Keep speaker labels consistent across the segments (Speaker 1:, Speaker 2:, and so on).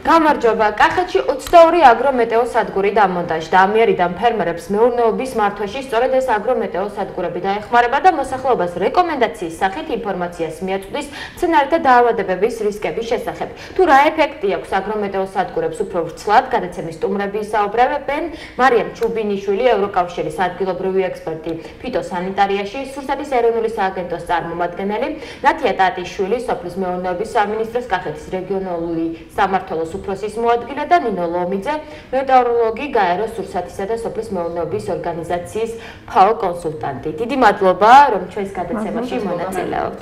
Speaker 1: გამარჯობა. კახეთში 22 აგრომეტეო სადგური დამონტაჟდა. ამიერიდან ფერმერებს მეურნეობის მართვაში სწორედ ეს აგრომეტეო სადგურები დაეხმარება და მოსახლეობას რეკომენდაციის სახით ინფორმაციას მიაწვდის მცენარეთა დაავადებების რისკების შესახებ. თუ რა ეფექტი აქვს აგრომეტეო სადგურებს უფრო ვრცლად, გადაცემის სტუმრები ისაუბრებენ მარიამ ჩუბინიშვილი, ევროკავშირის ადგილობრივი ექსპერტი ფიტოსანიტარიაში, სურსათის ეროვნული სააგენტოს წარმომადგენელი, ნათია ტატიშვილი, სოფლის მეურნეობის სამინისტროს კახეთის რეგიონალური სამმართველოს უფროსის მოადგილე და ნინო ლომიძე, მეტეოროლოგი, გაეროს სურსათისა და სოფლის მეურნეობის ორგანიზაციის ფაო კონსულტანტი. დიდი მადლობა, რომ ჩვენს გადაცემაში მონაწილეობთ.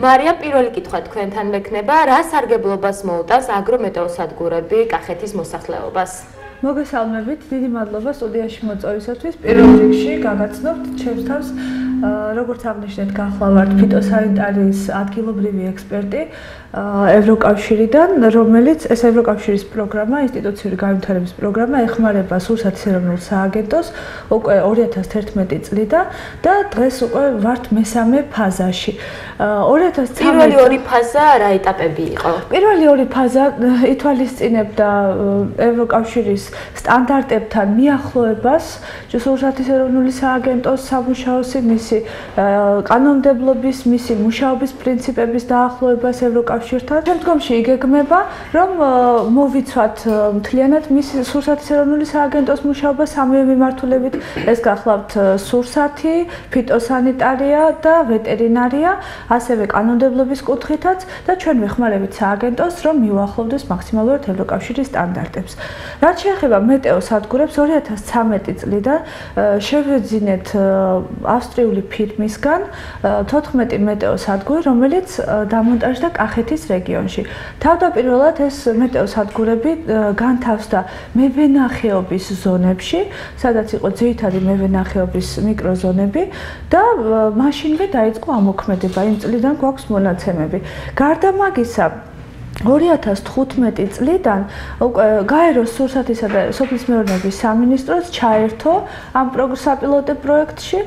Speaker 1: მარია, პირველი კითხვა თქვენთან მექნება, რა სარგებლობას მოუტანს აგრომეტეო სადგურები კახეთის მოსახლეობას?
Speaker 2: მოგესალმებით, დიდი მადლობა სტუდიაში მოწვევისათვის. პირველ რიგში გაგაცნობთ ჩემს თავს, როგორც აღნიშნეთ, გახლავართ ფიტოსანიტარიის ადგილობრივი ექსპერტი ევროკავშირიდან, რომელიც ეს ევროკავშირის პროგრამა, ინსტიტუციური განვითარების პროგრამა ეხმარება სურსათის ეროვნულ სააგენტოს უკვე 2011 წლიდან და დღეს უკვე ვართ მესამე ფაზაში. 2013
Speaker 1: პირველი ორი ფაზა რა ეტაპები იყო?
Speaker 2: პირველი ორი ფაზა ითვალისწინებდა ევროკავშირის სტანდარტებთან მიახლოებას, სურსათის ეროვნული სააგენტოს სამუშაოსი, მისი კანონმდებლობის, მისი მუშაობის პრინციპების დაახლოებას ევროკავშირთან. შემდგომში იგეგმება, რომ მოვიცვათ მთლიანად მისი სურსათის ეროვნული სააგენტოს მუშაობა სამივე მიმართულებით. ეს გახლავთ სურსათი, ფიტოსანიტარია და ვეტერინარია, ასევე კანონმდებლობის კუთხითაც და ჩვენ ვეხმარებით სააგენტოს, რომ მიუახლოვდეს მაქსიმალურად ევროკავშირის სტანდარტებს. რაც შეეხება მეტეო სადგურებს, 2013 წლიდან შევეძინეთ ავსტრიული ფირმისგან 14 მეტეო სადგური, რომელიც დამონტაჟდა კახეთის რეგიონში. თავდაპირველად ეს მეტეო სადგურები განთავსდა მევენახეობის ზონებში, სადაც იყო ძირითადი მევენახეობის მიკროზონები და მაშინვე დაიწყო ამოქმედება. იმ წლიდან გვაქვს მონაცემები. გარდა მაგისა, 2015 წლიდან გაეროს სურსათისა და სოფლის მეურნეობის სამინისტროს ჩაერთო ამ საპილოტო პროექტში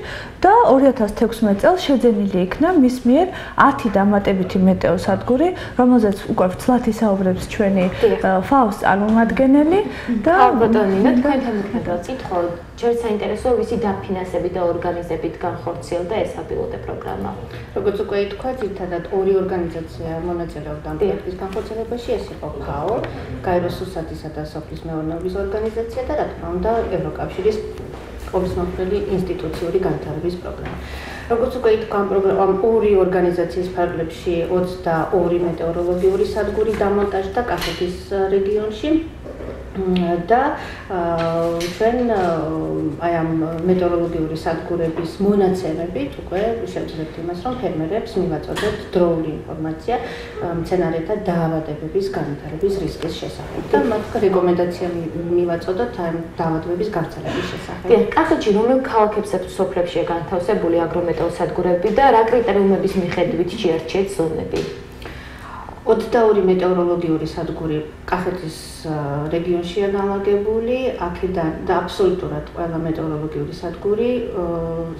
Speaker 2: და 2016 წელს შეძენილი იქნა მის მიერ 10 დამატებითი მეტეო სადგური, რომელზეც უკვე ვრცლად ისაუბრებს ჩვენი ფაოს წარმომადგენელი და
Speaker 1: ბატონინა, თქვენთან მქონდა წითხოვ, ჯერ საინტერესოა ვისი დაფინანსებით და ორგანიზებით განხორციელდა ეს საპილოტო პროგრამა.
Speaker 3: როგორც უკვე ითქვა, ძირითადად ორი ორგანიზაცია მონაწილეობდა ამ პროექტის განხორციელებაში, ეს იყო ფაო, გაეროს სურსათისა და სოფლის მეურნეობის ორგანიზაცია და რა თქმა უნდა ევროკავშირის ყოველმხრივი ინსტიტუციური განვითარების პროგრამა. როგორც უკვე ითქვა, ამ ორი ორგანიზაციის ფარგლებში 22 მეტეოროლოგიური სადგური დამონტაჟდა კახეთის რეგიონში და ჩვენ აი ამ მეტეოროლოგიური სადგურების მონაცემებით უკვე შევძლებთ იმას, რომ ფერმერებს მივაწოდოთ დროული ინფორმაცია მცენარეთა დაავადებების განვითარების რისკის შესახებ და მათ რეკომენდაცია მივაწოდოთ ამ დაავადებების გავრცელების შესახებ.
Speaker 1: კახეთში რომელ ქალაქებსა თუ სოფლებშია განთავსებული აგრომეტეო სადგურები და რა კრიტერიუმების მიხედვით შეარჩიეთ ზონები?
Speaker 3: 22 მეტეოროლოგიური სადგური კახეთის რეგიონშია განლაგებული, აქედან და აბსოლუტურად ყველა მეტეოროლოგიური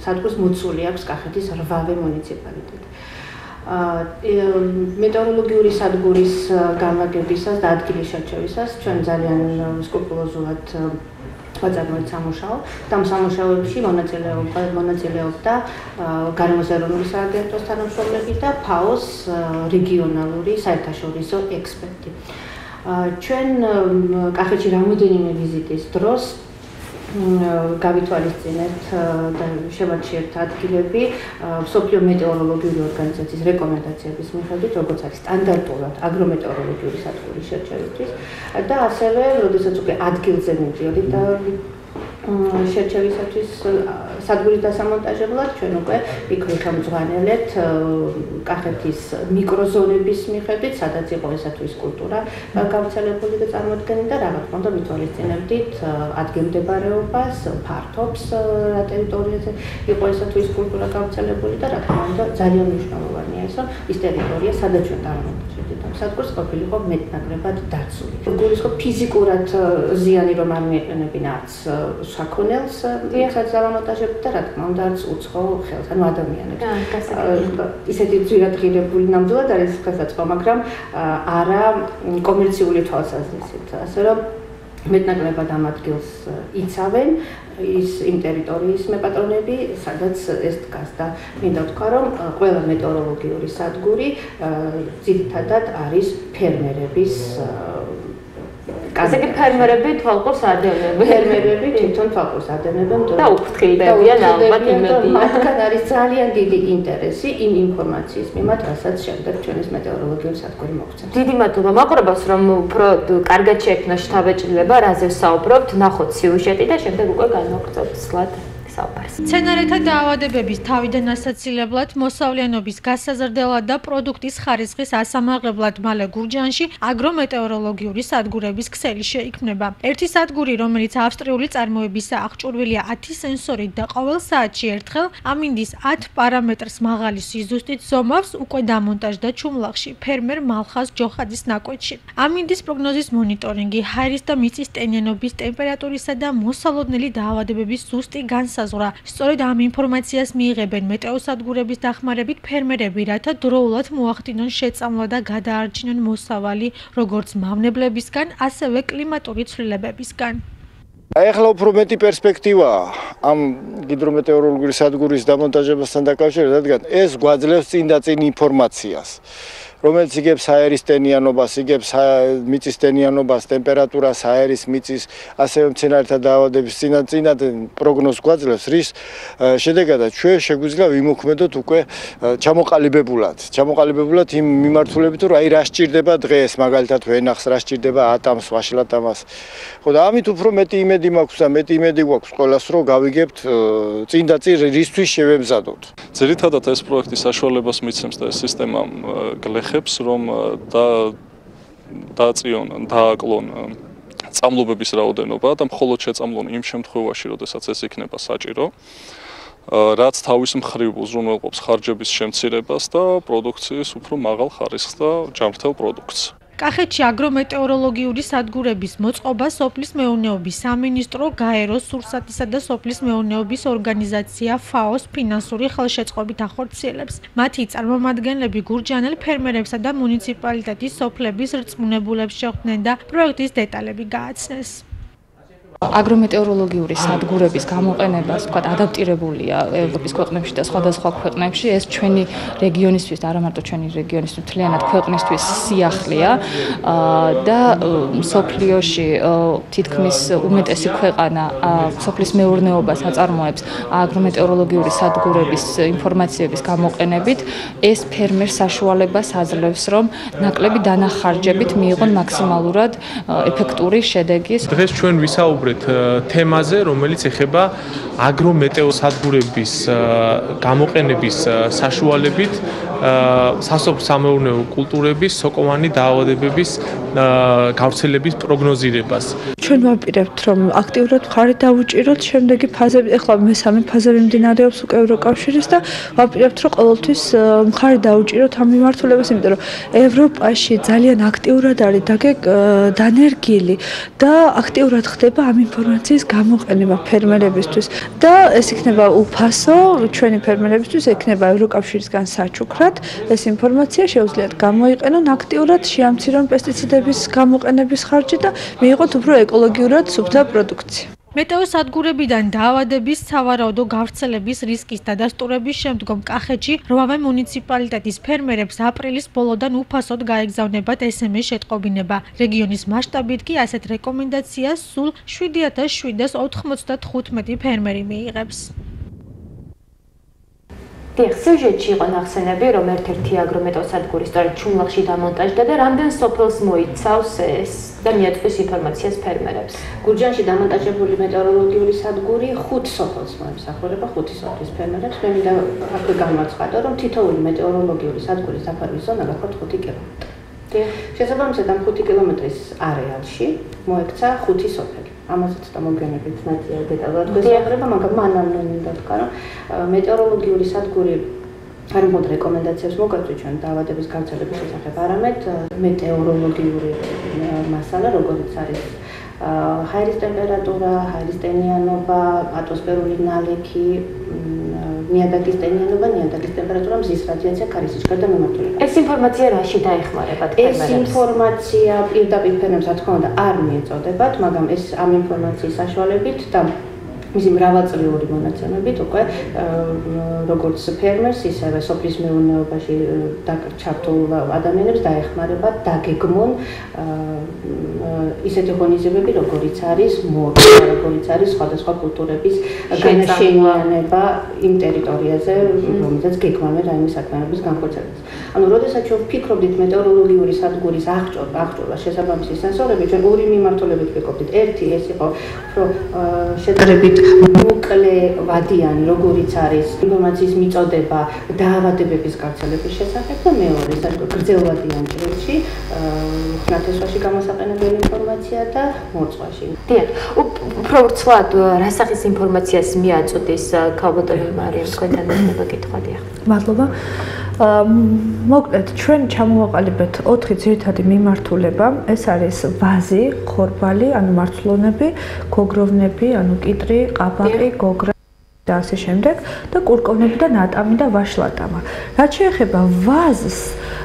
Speaker 3: სადგურს მოცული აქვს კახეთის 8 მუნიციპალიტეტი. მეტეოროლოგიური სადგურის განლაგებისას და ადგილის შერჩევისას ჩვენ ძალიან სკრუპულოზულად ვაწარმოეთ სამუშაო და ამ სამუშაოებში მონაწილეობდა გარემოს ეროვნული სააგენტოს თანამშრომლები და ფაოს რეგიონალური საერთაშორისო ექსპერტი. ჩვენ კახეთში რამოდენიმე ვიზიტის დროს გავითვალისწინეთ და შევარჩიეთ ადგილები მსოფლიო მეტეოროლოგიური ორგანიზაციის რეკომენდაციების მიხედვით, როგორც არის სტანდარტულად აგრომეტეოროლოგიური სადგურის შერჩევისთვის და ასევე, როდესაც უკვე ადგილზე მივდიოდით და შერჩევისათვის სადგურის დასამონტაჟებლად ჩვენ უკვე იქ ვიხელმძღვანელეთ კახეთის მიკროზონების მიხედვით, სადაც იყო ესა თუ ის კულტურა გავრცელებული და წარმოდგენილი და რა თქმა უნდა ვითვალისწინებდით ადგილმდებარეობას, ფართობს რა ტერიტორიაზე იყო ესა თუ ის კულტურა გავრცელებული და რა თქმა უნდა ძალიან მნიშვნელოვანია ეს, რომ ის ტერიტორია, სადაც ჩვენ დავამონტაჟებდით ამ სადგურს ყოფილიყო მეტნაკლებად დაცული. გულისხმობ ფიზიკურად ზიანი რომ არ მიეყენებინა არც საქონელს, საწარმოთაჟებს და რა თქმა უნდა არც უცხო ხელს, ანუ ადამიანებს. ისეთი ძვირად ღირებული ნამდვილად არის ხელსაწყო, მაგრამ არა კომერციული თვალსაზრისით. ასე რომ მეტნაკლებად ამ ადგილს იცავენ ის იმ ტერიტორიის მეპატრონები, სადაც ეს დგას და მინდა ვთქვა, რომ ყველა მეტეოროლოგიური სადგური ძირითადად არის ფერმერების
Speaker 1: ასე კი ფერმერები თვალყურს ადევნებენ.
Speaker 3: ფერმერები თვითონ თვალყურს ადევნებენ
Speaker 1: და უფრთხილდებიან ალბათ იმედია.
Speaker 3: მათგან არის ძალიან დიდი ინტერესი იმ ინფორმაციის მიმართ, რასაც შემდეგ ჩვენის მეტეოროლოგიური სადგური მოგცემს.
Speaker 1: დიდი მადლობა მაყურებელს, რომ უფრო კარგად შეექმნა შთაბეჭდილება, რაზე ვსაუბრობთ, ნახოთ სიუჟეტი და შემდეგ უკვე განვაგრძელებთ სლად საუბარს.
Speaker 4: მცენარეთა დაავადებების თავიდან ასაცილებლად, მოსავლიანობის გასაზრდელად და პროდუქტის ხარისხის ასამაღლებლად მალე გურჯაანში აგრომეტეოროლოგიური სადგურების ქსელი შეიქმნება. ერთი სადგური, რომელიც ავსტრიული წარმოებისა აღჭურვილია 10 სენსორით და ყოველ საათში ერთხელ ამინდის 10 პარამეტრს მაღალი სიზუსტით ზომავს, უკვე დამონტაჟდა ჩუმლახში ფერმერ მალხაზ ჯოხაძის ნაკვეთში. ამინდის პროგნოზის მონიტორინგი, ჰაერის და მიწის ტენიანობის, ტემპერატურისა და მოსალოდნელი დაავადებების ზუსტი სწორედ ამ ინფორმაციას მიიღებენ მეტეოსადგურების დახმარებით ფერმერები, რათა დროულად მოახდინონ შეწამლა და გადაარჩინონ მოსავალი როგორც მავნებლებისგან, ასევე კლიმატური ცვლილებებისგან.
Speaker 5: ახლა უფრო მეტი პერსპექტივაა ამ ჰიდრომეტეოროლოგიური სადგურის დამონტაჟებასთან დაკავშირებით, რადგან ეს გვაძლევს წინ და წინ ინფორმაციას, რომელიც იგებს აერის ტენიანობას, იგებს მიწის ტენიანობას, ტემპერატურას, აერის, მიწის, ასევე მცენარეთა დაავადების წინათ პროგნოზს გვაძლევს, რის შედეგადაც ჩვენ შეგვიძლია ვიმოქმედოთ უკვე ჩამოყალიბებულად იმ მიმართულებით, რომ აი რა სჭირდება დღეს, მაგალითად ვენახს რა სჭირდება ატამს, ვაშლატამას. ხო და ამით უფრო მეტი იმედი მაქვს და მეტი იმედი გვაქვს ყველას, რომ გავიგებთ წინ და წინ რისთვის შევემზადოთ.
Speaker 6: ძირითადად ეს პროექტი საშუალებას მიცემს და ეს სისტემა გლეხებს, რომ დააკლონ წამლობების რაოდენობა და მხოლოდ შეწამლონ იმ შემთხვევაში, როდესაც ეს იქნება საჭირო, რაც თავის მხრივ უზრუნველყოფს ხარჯების შემცირებას და პროდუქციის უფრო მაღალ ხარისხს და ჯანმრთელ პროდუქტს.
Speaker 4: კახეთში აგრომეტეოროლოგიური სადგურების მოწყობა სოფლის მეურნეობის სამინისტრო, გაეროს სურსათისა და სოფლის მეურნეობის ორგანიზაცია FAO-ს ფინანსური ხელშეწყობით ახორციელებს. მათი წარმომადგენლები გურჯაანელ ფერმერებსა და მუნიციპალიტეტის სოფლების რწმუნებულებს შეხვდნენ და პროექტის დეტალები გააცნეს.
Speaker 7: აგრომეტეოროლოგიური სადგურების გამოყენება, ვთქვათ, ადაპტირებულია ევროპის ქვეყნებში და სხვადასხვა ქვეყნებში. ეს ჩვენი რეგიონისთვის და არა მარტო ჩვენი რეგიონისთვის, მთლიანად ქვეყნისთვის სიახლეა და სოფლიოში თითქმის უმეტესი ქვეყანა სოფლის მეურნეობას აწარმოებს აგრომეტეოროლოგიური სადგურების ინფორმაციების გამოყენებით. ეს ფერმერს საშუალებას აძლევს, რომ ნაკლები დანახარჯებით მიიღონ მაქსიმალურად ეფექტური შედეგი.
Speaker 8: დღეს ჩვენ ვისაუბრეთ თემაზე, რომელიც ეხება აგრომეტეოსადგურების გამოყენების საშუალებით სასოფლო-სამეურნეო კულტურების სოკოვანი დაავადებების გავრცელების პროგნოზირებას.
Speaker 2: ჩვენ ვაპირებთ, რომ აქტიურად მხარი დავუჭიროთ შემდეგი ფაზები, ახლა მესამე ფაზები მიმდინარეობს უკვე ევროკავშირის და ვაპირებთ, რომ ყოველთვის მხარი დავუჭიროთ ამ მიმართულებას, იმიტომ რომ ევროპაში ძალიან აქტიურად არის დანერგილი და აქტიურად ხდება ამ ინფორმაციის გამოყენება ფერმერებისთვის და ეს იქნება უფასო ჩვენი ფერმერებისთვის, იქნება ევროკავშირისგან საჩუქრად. ეს ინფორმაცია შეუძლიათ გამოიყენონ აქტიურად, შეამცირონ პესტიციდების გამოყენების ხარჯი და მიიღოთ უფრო ეკოლოგიურად სუფთა პროდუქცია.
Speaker 4: მეტეოსადგურებიდან დაავადების სავარაუდო გავრცელების რისკის დადასტურების შემდგომ კახეთში 8 მუნიციპალიტეტის ფერმერებს აპრილის ბოლოდან უფასოდ გაეგზავნებათ SMS შეტყობინება. რეგიონის მასშტაბით კი ასეთ რეკომენდაციას სულ 7795 ფერმერი მიიღებს.
Speaker 1: დიახ, სიუჟეტში იყო ნახსენები, რომ ერთ-ერთი აგრომეტეოსადგური სწორედ ჩუმლახში დამონტაჟდა და რამდენ სოფელს მოიცავს ეს და მიაწვის ინფორმაციას ფერმერებს.
Speaker 3: გურჯაანში დამონტაჟებული მეტეოროლოგიური სადგური 5 სოფელს მოემსახურება, 5 სოფლის ფერმერებს. მე მინდა აქვე გამაცხადო, რომ თითოეული მეტეოროლოგიური სადგურის დაფარვის ზონა გახლავთ 5 კილომეტრი. შესაბამისად, ამ 5 კილომეტრის არეალში მოექცა 5 სოფელი. ამასაც და მოგვიანებით ნათია დეტალურად გვესაუბრება, მაგრამ მანამდე მინდა ვთქვა, რომ მეტეოროლოგიური სადგური არ მხოლოდ რეკომენდაციებს მოგაწვით ჩვენ დაავადების გავრცელების შესახებ, არამედ მეტეოროლოგიური მასალა, როგორიც არის ჰაერის ტემპერატურა, ჰაერის ტენიანობა, ატმოსფერული ნალექი, ნიადაგის ტენიანობა, ნიადაგის ტემპერატურა, მზის რადიაცია, ქარის სიჩქარე და მიმართულება.
Speaker 1: ეს ინფორმაცია რაში დაეხმარებათ ფერმერებს?
Speaker 3: ეს ინფორმაცია პირდაპირ ფერმერებს რა თქმა უნდა არ მიეწოდებათ, მაგრამ ეს ამ ინფორმაციის საშუალებით და მისი მრავალწლიური მონაცემებით უკვე როგორც ფერმერს, ისევე სოფლის მეურნეობაში ჩართულ ადამიანებს დაეხმარებათ დაგეგმონ ისეთი ღონისძიებები, როგორიც არის მორგვა, როგორიც არის სხვადასხვა კულტურების განაშენიანება იმ ტერიტორიაზე, რომელზეც გეგმავენ რაიმე საქმიანობის განხორციელებას. ანუ, როდესაც ჩვენ ვფიქრობდით მეტეოროლოგიური სადგურის აღჭურვა შესაბამისი სენსორები, ჩვენ ორი მიმართულებით ვფიქრობდით. ერთი ეს იყო, რომ შედარებით მოკლე ვადიანი, როგორიც არის ინფორმაციის მიწოდება დაავადებების გავრცელების შესახებ და მეორე, გრძელვადიან ჭრილში, ხნათესვაში გამოსაყენებელი ინფორმაცია და მოწვაში.
Speaker 1: დიახ, უფრო ვრცლად რა სახის ინფორმაციას მიაწოდის ქალბატონი მარიამ თქვენთან ერთად კითხვა დიახ.
Speaker 2: მადლობა. მოკლედ, ჩვენ ჩამოვაყალიბეთ 4 ძირითადი მიმართულება. ეს არის ვაზი, ხორბალი, ანუ მარცვლოვნები, გოგროვნები, ანუ კიტრი, ყაბაყი, გოგრა და ასე შემდეგ და კურკოვნები და ნატამი და ვაშლატამა. რაც შეეხება ვაზს,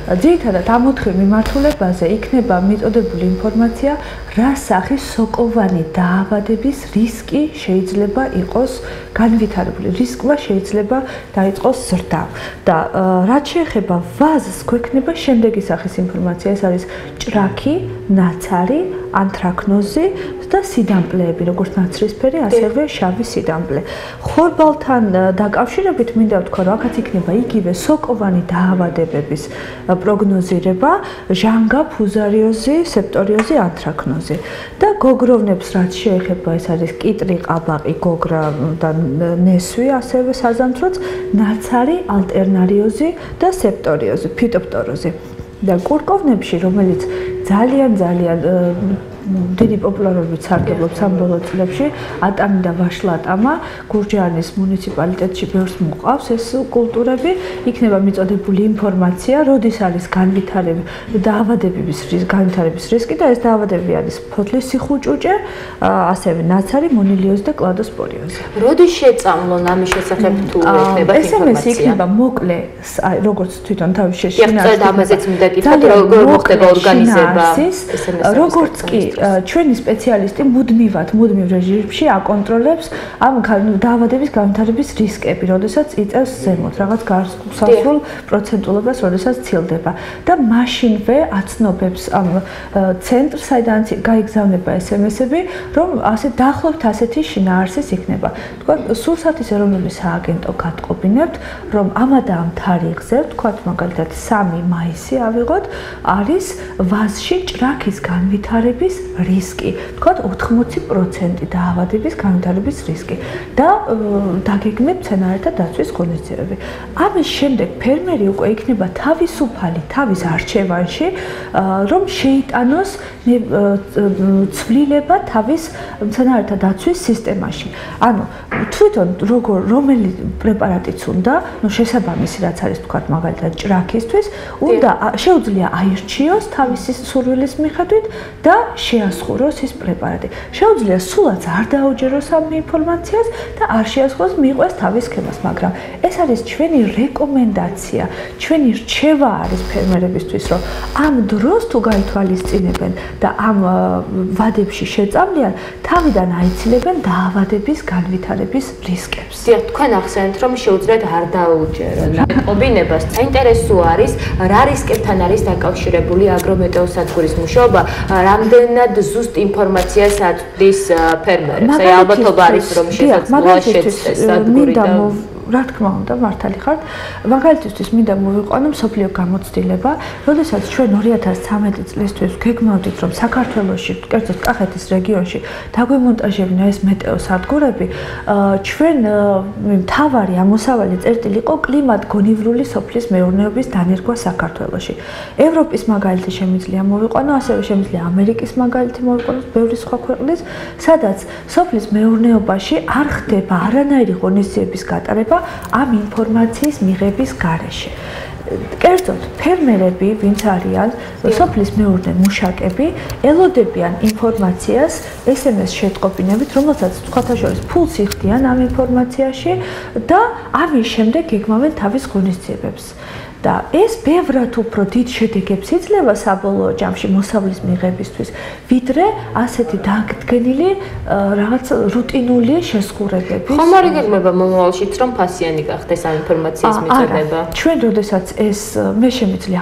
Speaker 2: ძირითადად ამ 4 მიმართულებაზე იქნება მიწოდებული ინფორმაცია, რა სახის სოკოვანი დაავადების რისკი შეიძლება იყოს განვითარებული, რისკმა შეიძლება დაიწყოს ზრდა. და რაც შეეხება ვაზს, გვექნება შემდეგი სახის ინფორმაცია, ეს არის ჭრაქი, ნაცარი, ანთრაკნოზი და სიდამპლეები, როგორც ნაცრისფერი, ასევე შავი სიდამპლე. ხორბალთან დაკავშირებით მინდა ვთქვა, რომ აქაც იქნება იგივე სოკოვანი დაავადებების პროგნოზირება, ჟანგა, ფუზარიოზი, სეპტორიოზი, ანთრაკნოზი. და გოგროვნებს რაც შეეხება, ეს არის კიტრი, ყაბაყი, გოგრა და ნესვი, ასევე საზამთროც, ნაცარი, ალტერნარიოზი და სეპტორიოზი, ფიტოფტოროზი. და კურკოვნებში, რომელიც ძალიან დიდი პოპულარობით სარგებლობს ამ ბოლო წლებში, ატამი და ვაშლატამა, გურჯაანის მუნიციპალიტეტში ბევრს მოყავს ეს კულტურები, იქნება მიწოდებული ინფორმაცია, როდის არის განვითარების რისკი და ეს დაავადებები არის ფოთლის სიხუჭუჭე, ასევე ნაცარი, მონილიოზი და კლადოსპორიოზი.
Speaker 1: როდის შეწამლონ ამის შესახებ თუ ექნება ინფორმაცია?
Speaker 2: ეს იქნება მოკლე, როგორც თვითონ თავის
Speaker 1: შეშინარს. ამაზეც მინდა კითხოთ, როგორ მოხდება ორგანიზება?
Speaker 2: როგორც კი ჩვენი სპეციალისტი მუდმივ რეჟიმში აკონტროლებს ამ დაავადების განვითარების რისკები, როდესაც იწევს ზემოთ რაღაც გასასრულ პროცენტულობას, როდესაც ცილდება და მაშინვე აცნობებს ამ ცენტრს, საიდან გაიგზავნება SMS-ები, რომ დაახლოებით ასეთი შინაარსის იქნება. თქვა სურსათის ეროვნული სააგენტო გატყობინებთ, რომ ამა და ამ თარიღზე, თქვა მაგალითად 3 მაისი ავიღოთ, არის ვაზში ჭრაქის განვითარების რისკი, თქვა 80% დაავადების განვითარების რისკი და დაგეგმებთ მცენარეთა დაცვის ღონისძიებები. ამის შემდეგ ფერმერი უკვე იქნება თავისუფალი თავის არჩევანში, რომ შეიტანოს ცვლილება თავის მცენარეთა დაცვის სისტემაში. ანუ თვითონ რომელი პრეპარატიც უნდა, შესაბამისი რაც არის თქვა მაგალითად ჭრაქისთვის, უნდა შეუძლია აირჩიოს თავისი სურვილის მიხედვით და შეასხუროს ის პრეპარატი. შეუძლია სულაც არ დაუჯეროს ამ ინფორმაციას და არ შეასხუროს მიყვეს თავის სქემას, მაგრამ ეს არის ჩვენი რეკომენდაცია, ჩვენი რჩევა არის ფერმერებისთვის, რომ ამ დროს თუ გაითვალისწინებენ და ამ ვადებში შეწამლიან, თავიდან აიცილებენ დაავადების განვითარების რისკებს.
Speaker 1: დიახ, თქვენ ახსენეთ, რომ შეუძლიათ არ დაუჯერონ. ყოფინებას საინტერესო არის, რა რისკებთან არის დაკავშირებული აგრომეტეოსადგურის მუშაობა, რამდენად ზუსტ ინფორმაციას აწვდის ფერმერებს. აი ალბათობა არის, რომ შესაძლოა შეცდეს სადგური და
Speaker 2: რა თქმა უნდა, მართალი ხართ. მაგალითისთვის მინდა მოვიყვანო მსოფლიო გამოცდილება, როდესაც ჩვენ 2013 წლისთვის გეგმავდით, რომ საქართველოში, კერძოდ კახეთის რეგიონში დაგვემონტაჟებინა ეს მეტეოსადგურები, ჩვენ მთავარი ამოსავალი წერტილი იყო კლიმატ-გონივრული სოფლის მეურნეობის დანერგვა საქართველოში. ევროპის მაგალითი შემიძლია მოვიყვანო, ასევე შემიძლია ამერიკის მაგალითი მოვიყვანო, ბევრი სხვა ქვეყნის, სადაც სოფლის მეურნეობაში არ ხდება არანაირი ღონისძიების გატარება, ამ ინფორმაციის მიღების გარეშე. კერძოდ, ფერმერები, ვინც არიან, სოფლის მეურნე მუშაკები, ელოდებიან ინფორმაციას SMS შეტყობინებით, რომელსაც სხვათა შორის ფულს იხდიან ამ ინფორმაციაში და ამის შემდეგ გეგმავენ თავის ღონისძიებებს. და ეს ბევრად უფრო დიდ შედეგებს იძლევა საბოლოო ჯამში მოსავლის მიღებისთვის, ვიდრე ასეთი დაგდგენილი რაღაც რუტინული შესხურებები.
Speaker 1: ხომ არ იგეგმება მომავალშიც რომ ფასიანი გახდეს ამ ინფორმაციის მიწოდება?
Speaker 2: ჩვენ როდესაც ეს მე შემიძლია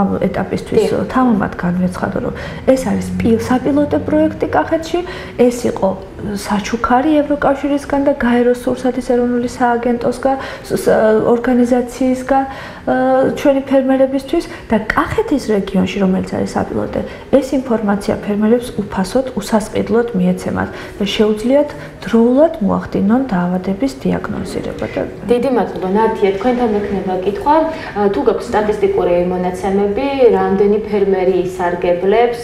Speaker 2: ამ ეტაპისთვის თამამად განვეცხადო, რომ ეს არის საპილოტო პროექტი კახეთში, ეს იყო საჩუქარი ევროკავშირისგან და გაეროს სურსათის ეროვნული სააგენტოსგან, ორგანიზაციისგან ჩვენი ფერმერებისთვის და კახეთის რეგიონში, რომელიც არის საპილოტე, ეს ინფორმაცია ფერმერებს უფასოდ, უსასყიდლოდ მიეცემათ და შეუძლიათ დროულად მოახდინონ დაავადების დიაგნოზირება.
Speaker 1: დიდი მადლობა. ნათია, თქვენთან მექნება კითხვა, თუ გაქვს სტატისტიკური მონაცემები, რამდენი ფერმერი ისარგებლებს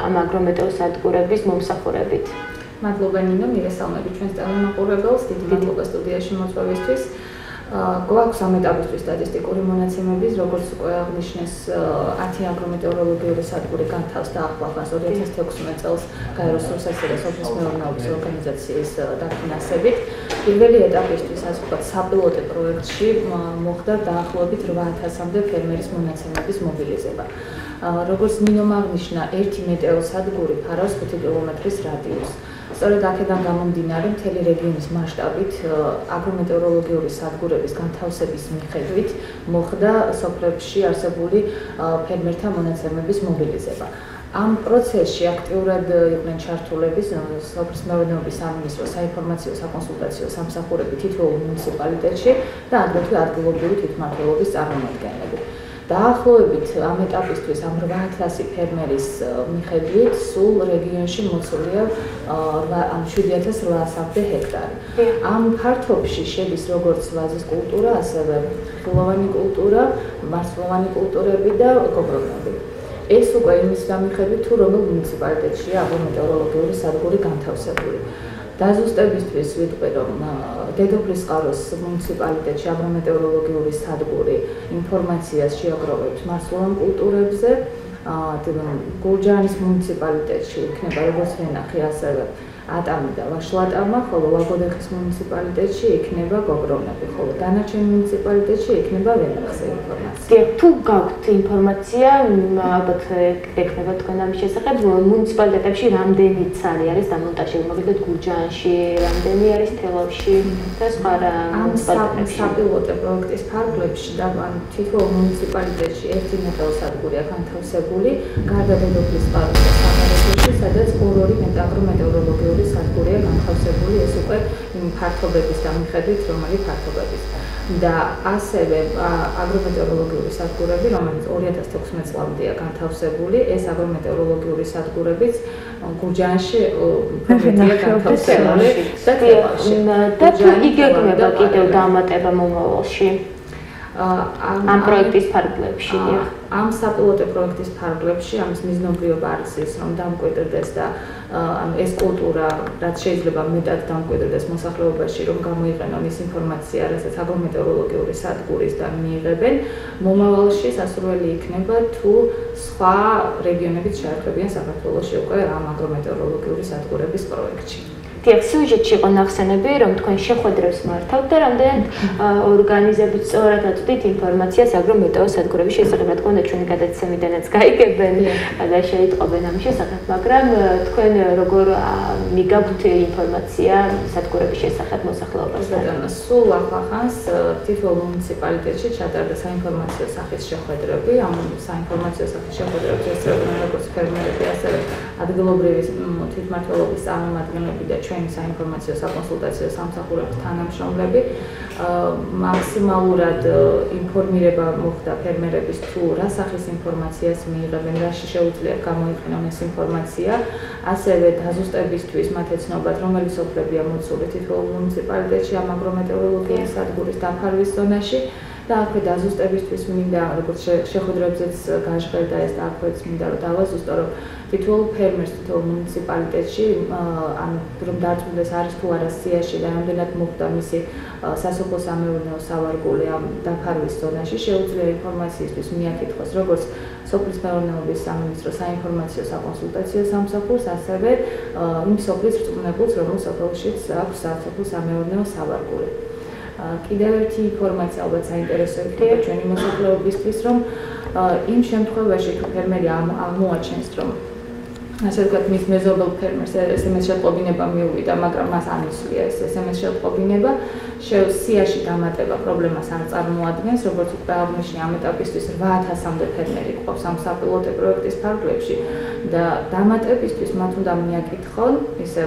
Speaker 1: ამ აგრომეტეო სადგურების მომსახურებით?
Speaker 7: მადლობა ნინო, მიგესალმებით ჩვენს ტელემაყურებელს, დიდი მადლობა სტუდიაში მოწვევისთვის. გვაქვს ამ ეტაპისთვის სტატისტიკური მონაცემების, როგორც უკვე აღნიშნეს, 10 აგრომეტეოროლოგიური სადგური განთავს და ახლახანს 2016 წელს გაეროს სურსათისა და სოფლის მეურნეობის ორგანიზაციის დაფინანსებით. პირველი ეტაპისთვის, ასე ვთქვათ, საპილოტო პროექტში მოხდა დაახლოებით 8000-მდე ფერმერის მონაცემების მობილიზება. როგორც ნინომ აღნიშნა, ერთი მეტეოსადგური ფარავს 5 კილომეტრის რადიუსს. სწორედ აქედან გამომდინარე, მთელი რეგიონის მასშტაბით აგრომეტეოროლოგიური სადგურების განთავსების მიხედვით მოხდა სოფლებში არსებული ფერმერთა მონაცემების მობილიზება. ამ პროცესში აქტიურად იყვნენ ჩართულები სოფლის მეურნეობის სამინისტროს საინფორმაციო საკონსულტაციო სამსახურები თითოეულ მუნიციპალიტეტში და აგრეთვე ადგილობრივი თვითმმართველობის წარმომადგენლები. დაახლოებით ამ ეტაპისთვის ამ 8000 ფერმერის მიხედვით სულ რეგიონში მოცულია 7800 ჰექტარი. ამ ფართობში შედის როგორც ვაზის კულტურა, ასევე ხილოვანი კულტურა, მარცვლოვანი კულტურები და გოგრონები. ეს უკვე იმის მიხედვით, თუ რომელ მუნიციპალიტეტშია აგრომეტეოროლოგიური სადგური განთავსებული. დაზუსტებისთვის ვიტყვი, რომ დედოფლისწყაროს მუნიციპალიტეტში აგრომეტეოროლოგიური სადგური ინფორმაციას შეაგროვებს მარცვლოვან კულტურებზე, გურჯაანის მუნიციპალიტეტში იქნება როგორც ვენახი, ასევე ატამი და ვაშლატამა, ხოლო ლაგოდეხის მუნიციპალიტეტში იქნება გოგრონები, ხოლო დანარჩენ მუნიციპალიტეტში იქნება ვენახზე ინფორმაცია.
Speaker 1: თუ გაქვთ ინფორმაცია, ალბათ ექნება თქვენ ამის შესახებ, მუნიციპალიტეტებში რამდენი ცალი არის დამონტაჟებული, მაგალითად გურჯაანში, რამდენი არის თელავში და სხვა მუნიციპალიტეტებში.
Speaker 7: საპილოტო პროექტის ფარგლებში და თითოეულ მუნიციპალიტეტში ერთი მეტეოსადგურია განთავსებული, გარდა დედოფლისწყაროს და სამარეთში, სადაც ორ-ორი აგრომეტეოროლოგიური სადგურია განთავსებული, ეს უკვე იმ ფართობების მიხედვით, რომელი ფართობების. და ასევე აგრომეტეოროლოგიური სადგურები, რომელიც 2016 წლამდეა განთავსებული, ეს აგრომეტეოროლოგიური სადგურებიც გურჯაანში პროექტია განთავსებული და თელავში.
Speaker 1: და თუ იგეგმება კიდევ დამატება მომავალში ამ პროექტის ფარგლებში?
Speaker 7: ამ საპილოტო პროექტის ფარგლებში ამის მიზნობრიობა არის ის, რომ დამკვიდრდეს და ეს კულტურა, რაც შეიძლება მეტად დამკვიდრდეს მოსახლეობაში, რომ გამოიყენონ ის ინფორმაცია, რასაც აგრომეტეოროლოგიური სადგურისგან მიიღებენ, მომავალში სასურველი იქნება, თუ სხვა რეგიონებიც შეერთებიან საქართველოში უკვე ამ აგრომეტეოროლოგიური სადგურების პროექტში.
Speaker 1: სიუჟეტში იყო ნახსენები, რომ თქვენ შეხვედრებს მართავთ და რამდენად ორგანიზებით სწორად აწვდით ინფორმაციას აგრომეტეო სადგურების შესახებ. რა თქმა უნდა, ჩვენი გადაცემიდანაც გაიგებენ და შეიტყობენ ამის შესახებ, მაგრამ თქვენ როგორ მიგაქვთ ინფორმაცია სადგურების შესახებ მოსახლეობასთან?
Speaker 7: სულ ახლახანს თითოეულ მუნიციპალიტეტში ჩატარდა საინფორმაციო სახის შეხვედრები. ამ საინფორმაციო სახის შეხვედრებს ესწრებოდნენ როგორც ფერმერები, ასევე ადგილობრივი თვითმმართველობის წარმომადგენლები და ჩვენი საინფორმაციო საკონსულტაციო სამსახურების თანამშრომლები. მაქსიმალურად ინფორმირება მოხდა ფერმერების თუ რა სახის ინფორმაციას მიიღებენ, რაში შეუძლიათ გამოიყენონ ეს ინფორმაცია, ასევე დაზუსტებისთვის მათ ეცნობათ, რომელი სოფლებია მოცული თითოეულ მუნიციპალიტეტში ამ აგრომეტეოროლოგიის სადგურის დაფარვის ზონაში
Speaker 2: და აქვე დაზუსტებისთვის მინდა, როგორც შეხვედრებზეც გაჟღერდა ეს და აქვეც მინდა რომ დავაზუსტო, რომ თითოეულ ფერმერს, თითოეულ მუნიციპალიტეტში, რომ დარწმუნდეს არის თუ არა სიაში და რამდენად მოხდა მისი სასოფლო-სამეურნეო სავარგული ამ დაფარვის ზონაში, შეუძლია ინფორმაციისთვის მიაკითხოს როგორც სოფლის მეურნეობის სამინისტრო საინფორმაციო საკონსულტაციო სამსახურს, ასევე იმ სოფლის რწმუნებულს, რომელს სოფელშიც აქვს სასოფლო-სამეურნეო სავარგული. კიდევ ერთი ინფორმაცია ალბათ საინტერესო იქნება ჩვენი მოსახლეობისთვის, რომ იმ შემთხვევაში თუ ფერმერი აღმოაჩენს, რომ ასე ვთქვათ, მის მეზობელ ფერმერს SMS შეტყობინება მიუვიდა, მაგრამ მას ანიცვლია ეს SMS შეტყობინება, სიაში დამატება პრობლემას არ წარმოადგენს, როგორც უკვე აღნიშნე, ამ ეტაპისთვის 8000-მდე ფერმერი გვყავს ამ საპილოტო პროექტის ფარგლებში და დამატებისთვის მათ უნდა მიაკითხონ ისე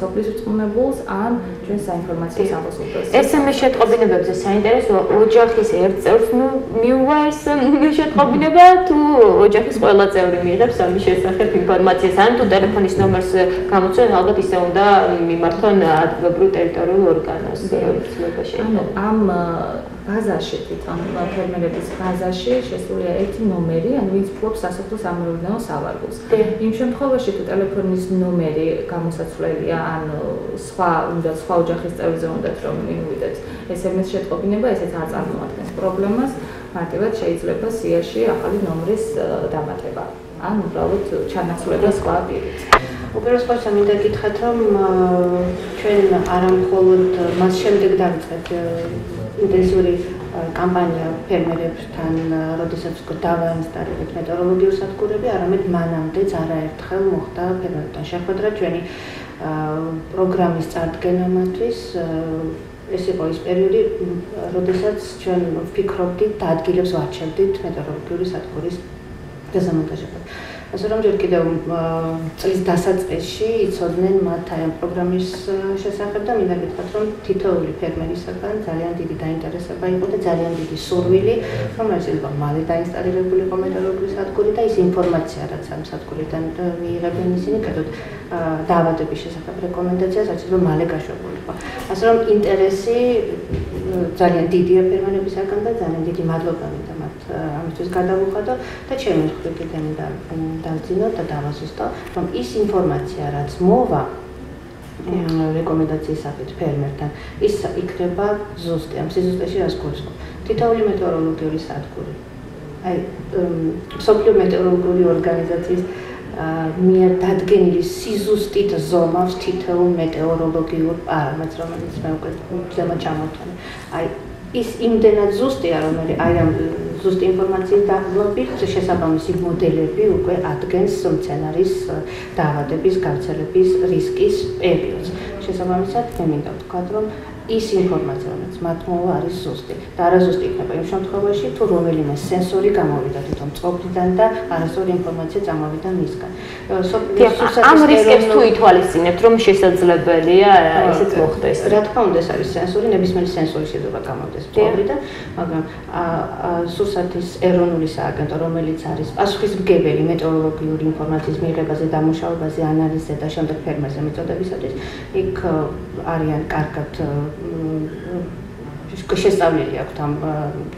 Speaker 2: სოფლის რწმუნებულს ან ჩვენ საინფორმაციო საკონსულტაციო.
Speaker 1: SMS შეტყობინებებზე საინტერესო ოჯახის ერთ წევრს მიუვა ეს შეტყობინება თუ ოჯახის ყველა წევრი მიიღებს ამის შესახებ ინფორმაციას ან თუ ტელეფონის ნომერს გამოცემ ალბათ ისე უნდა მიმართონ ადგილობრივ ტერიტორიულ ორგანოს.
Speaker 2: ანუ ამ ბაზაში თვითონ ფერმერების ბაზაში შესულია ერთი ნომერი, ანუ ვინც ფლობს სასოფლო-სამეურნეო სავარგულს. იმ შემთხვევაში თუ ტელეფონის ნომერი გამოსაცვლელია, ან სხვა ოჯახის წევრზე უნდათ რომ მიუვიდეთ SMS შეტყობინება, ესეც არ წარმოადგენს პრობლემას, მარტივად შეიძლება სიაში ახალი ნომრის დამატება. ან უბრალოდ ჩანაცვლება სხვა პირით.
Speaker 3: უპირველეს ყოვლისა მინდა გითხრათ, რომ ჩვენ არა მხოლოდ მას შემდეგ დავიწყეთ ინტენსიური კამპანია ფერმერებთან, როდესაც დავაინსტალირეთ მეტეოროლოგიურ სადგურები, არამედ მანამდეც არაერთხელ მოხდა ფერმერებთან შეხვედრა ჩვენი პროგრამის წარდგენამათვის. ეს იყო ის პერიოდი, როდესაც ჩვენ ვფიქრობდით და ადგილებს ვარჩევდით მეტეოროლოგიური სადგურის გაზამონტაჟებად. ასე რომ ჯერ კიდევ წლის დასაწყისში იცოდნენ მათ აი ამ პროგრამის შესახებ და მინდა გითხრათ, რომ თითოეული ფერმერისგან ძალიან დიდი დაინტერესება იყო და ძალიან დიდი სურვილი, რომელიც იყო მალე დაინსტალირებული იყო მეტეოროლოგიური სადგური და ის ინფორმაცია, რაც ამ სადგურიდან მიიღებდნენ ისინი, კეთოთ დაავადების შესახებ რეკომენდაციას, რაც იყო მალე გაშვებული იყო. ასე რომ ინტერესი ძალიან დიდია ფერმერებისგან და ძალიან დიდი მადლობა მინდა მათ ამისთვის გადავუხადო და ჩემი მხრიდან მინდა დავძინოთ და დავაზუსტო, რომ ის ინფორმაცია, რაც მოვა რეკომენდაციის სახით ფერმერთან, ის იქნება ზუსტი. ამ სიზუსტეში რას გულისხმობ? თითოეული მეტეოროლოგიური სადგური, აი მსოფლიო მეტეოროლოგიური ორგანიზაციის მიერ დადგენილი სიზუსტით ზომავს თითოეულ მეტეოროლოგიურ პარამეტრს, რომელიც მე უკვე ზემოთ ჩამოვთვალე. აი ის იმდენად ზუსტია, რომ აი ამ ზუსტი ინფორმაციის დაბლობით შესაბამისი მოდელები უკვე ადგენს მცენარის დაავადების გავრცელების რისკის პერიოდს. შესაბამისად, მე მინდა ვთქვა, რომ ის ინფორმაცია, რომელიც მათ მოვა, არის ზუსტი. და არაზუსტი იქნება იმ შემთხვევაში, თუ რომელიმე სენსორი გამოვიდა თვითონ წყობიდან და არასწორი ინფორმაცია წამოვიდა მისგან.
Speaker 1: ამ რისკებს თუ ითვალისწინებთ, რომ შესაძლებელია ესეც მოხდეს.
Speaker 3: რა თქმა უნდა, ეს არის სენსორი, ნებისმიერი სენსორი შეიძლება გამოვიდეს წყობიდან, მაგრამ სურსათის ეროვნული სააგენტო, რომელიც არის პასუხისმგებელი მეტეოროლოგიური ინფორმაციის მიღებაზე, დამუშავებაზე, ანალიზზე და შემდეგ ფერმერზე მიწოდებისათვის, იქ არიან კარგად შესწავლილი აქვთ ამ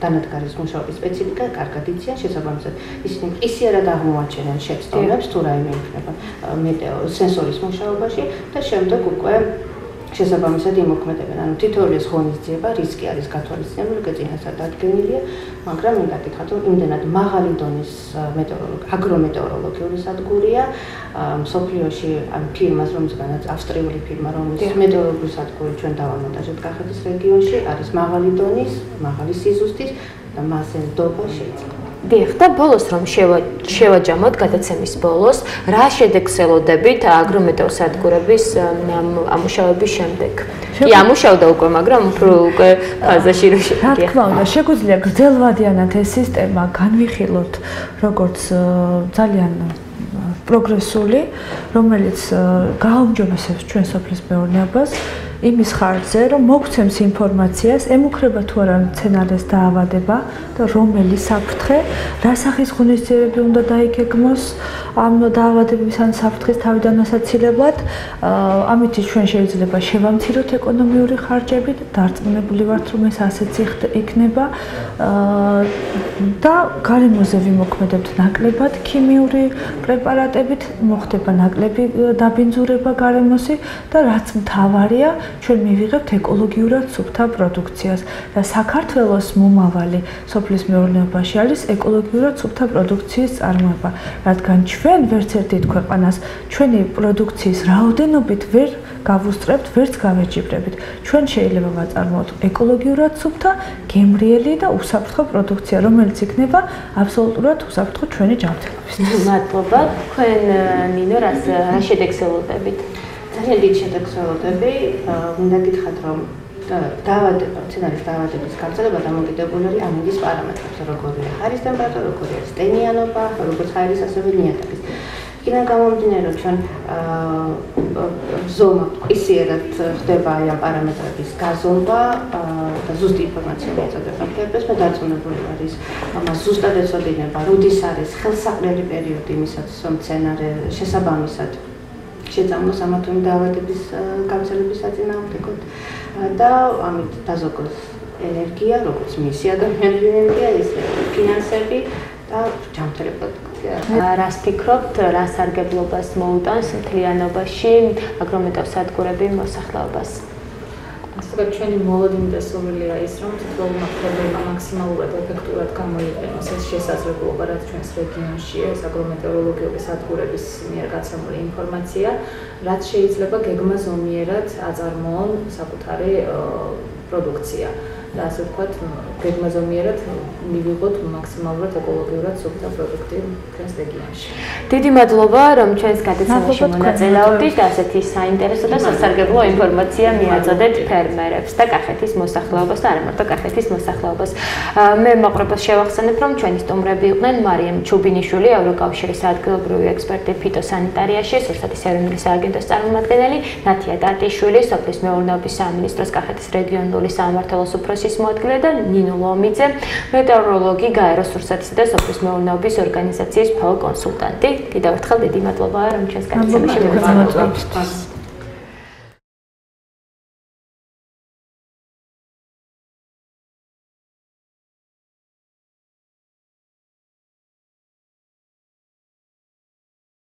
Speaker 3: დანადგარის მუშაობის სპეციფიკა, კარგად იციან, შესაბამისად ისინი ისიერად აღმოაჩენენ შეცდომებს თუ რაიმე იქნება სენსორის მუშაობაში და შემდეგ უკვე შესაბამისად იმოქმედებენ. ანუ თითოეული ღონისძიება რისკი არის გათვალისწინებული, წინასწარ დადგენილია, მაგრამ მინდა გითხრათ, რომ იმდენად მაღალი დონის აგრომეტეოროლოგიური სადგურია მსოფლიოში ამ ფირმას, რომელზედაც ავსტრიული ფირმა, რომელიც მეტეოროლოგიური სადგური ჩვენ დავამონტაჟებთ კახეთის რეგიონში, არის მაღალი დონის, მაღალი სიზუსტის და მასზე ნდობა შეიძლება.
Speaker 1: დიახ, და ბოლოს რომ შევაჯამოთ გადაცემის ბოლოს, რა შედეგს ელოდებით აგრომეტეო სადგურების ამუშავების შემდეგ? კი, ამუშავდა უკვე, მაგრამ უფრო უკვე ფაზაში რო
Speaker 2: რა თქმა უნდა, შეგვიძლია გრძელვადიანად ეს სისტემა განვიხილოთ, როგორც ძალიან პროგრესული, რომელიც გააუმჯობესებს ჩვენ სოფლის მეურნეობას იმის ხარჯზე, რომ მოგცემს ინფორმაციას, ემუქრება თუ არა მცენარეს დაავადება და რომელი საფრთხე, რა სახის ღონისძიებები უნდა დაიგეგმოს, ამ დაავადებების ან საფრთხის თავიდან ასაცილებლად. ამით ჩვენ შეიძლება შევამციროთ ეკონომიური ხარჯები და დარწმუნებული ვართ, რომ ეს ასეც იქნება და გარემოზე ვიმოქმედებთ ნაკლებად ქიმიური პრეპარატებით, მოხდება ნაკლები დაბინძურება გარემოსი და რაც მთავარია, ჩვენ მივიღებთ ეკოლოგიურად სუფთა პროდუქციას და საქართველოს მომავალი სოფლის მეურნეობაში არის ეკოლოგიურად სუფთა პროდუქციის წარმოება, რადგან ჩვენ ვერც ერთით ქვეყანას ჩვენი პროდუქციის რაოდენობით ვერ გავუსწრებთ, ვერც გავეჯიბრებით. ჩვენ შეიძლება ვაწარმოოთ ეკოლოგიურად სუფთა, გემრიელი და უსაფრთხო პროდუქცია, რომელიც იქნება აბსოლუტურად უსაფრთხო ჩვენი ჯანმრთელობისთვის.
Speaker 1: მადლობა. თქვენ ნინო რა შედეგს ველოდებით?
Speaker 3: ძალიან დიდ შედეგს ველოდები. მინდა გითხრათ, რომ მცენარის დაავადების გავრცელება დამოკიდებული არის ამინდის პარამეტრებზე, როგორია ჰაერის ტემპერატურა, როგორია ტენიანობა, როგორც ჰაერის, ასევე ნიადაგის. იქიდან გამომდინარე, რომ ჩვენ ზომა ისიერად ხდება ამ პარამეტრების გაზომვა და ზუსტი ინფორმაცია მიეწოდება მკერდეს, მე დარწმუნებული ვარ ის ამას ზუსტად ეცოდინება, როდის არის ხელსაყრელი პერიოდი იმისათვის, რომ მცენარე შესაბამისად შეწამოს ამა თუ იმ დაავადების გავრცელების საწინააღმდეგოდ და ამით დაზოგოს ენერგია, როგორც მისი ადამიანური ენერგია, ისე ფინანსები და ჯანმრთელი პროდუქცია.
Speaker 1: რას ფიქრობთ, რა სარგებლობას მოუტანს მთლიანობაში აგრომეტეოსადგურები მოსახლეობას?
Speaker 7: ასე ჩვენი მოლოდინი სურვილია ის, რომ თითოეულ მათგანმა მაქსიმალურად ეფექტურად გამოიყენოს ეს შესაძლებლობა, რაც ჩვენს რეგიონშია, ეს აგრომეტეოროლოგიური სადგურების მიერ გაცემული ინფორმაცია, რაც შეიძლება გეგმაზომიერად აწარმოონ საკუთარი პროდუქცია. და ასე ვთქვათ, გეგმაზომიერად მივიღოთ მაქსიმალურად ეკოლოგიურად სუფთა პროდუქტი ჩვენს რეგიონში.
Speaker 1: დიდი მადლობა, რომ ჩვენს გადაცემაში მონაწილეობდით და ასეთი საინტერესო და სასარგებლო ინფორმაცია მიაწოდეთ ფერმერებს და კახეთის მოსახლეობას და არა მარტო კახეთის მოსახლეობას. მე მაყურებელს შევახსენებ, რომ ჩვენი სტუმრები იყვნენ მარიამ ჩუბინიშვილი, ევროკავშირის ადგილობრივი ექსპერტი ფიტოსანიტარიაში, რუსეთის ეროვნული სააგენტოს წარმომადგენელი, ნათია ტატიშვილი, სოფლის მეურნეობის სამინისტროს კახეთის რეგიონული სამმართველოს უფროსი მოადგილე და ნინო ლომიძე, მეტეოროლოგი გაეროს რუსეთის და სოფლის მეურნეობის ორგანიზაციის ფაო კონსულტანტი. კიდევ ერთხელ დიდი მადლობა, რომ ჩვენს გადაცემაში მონაწილეობდით.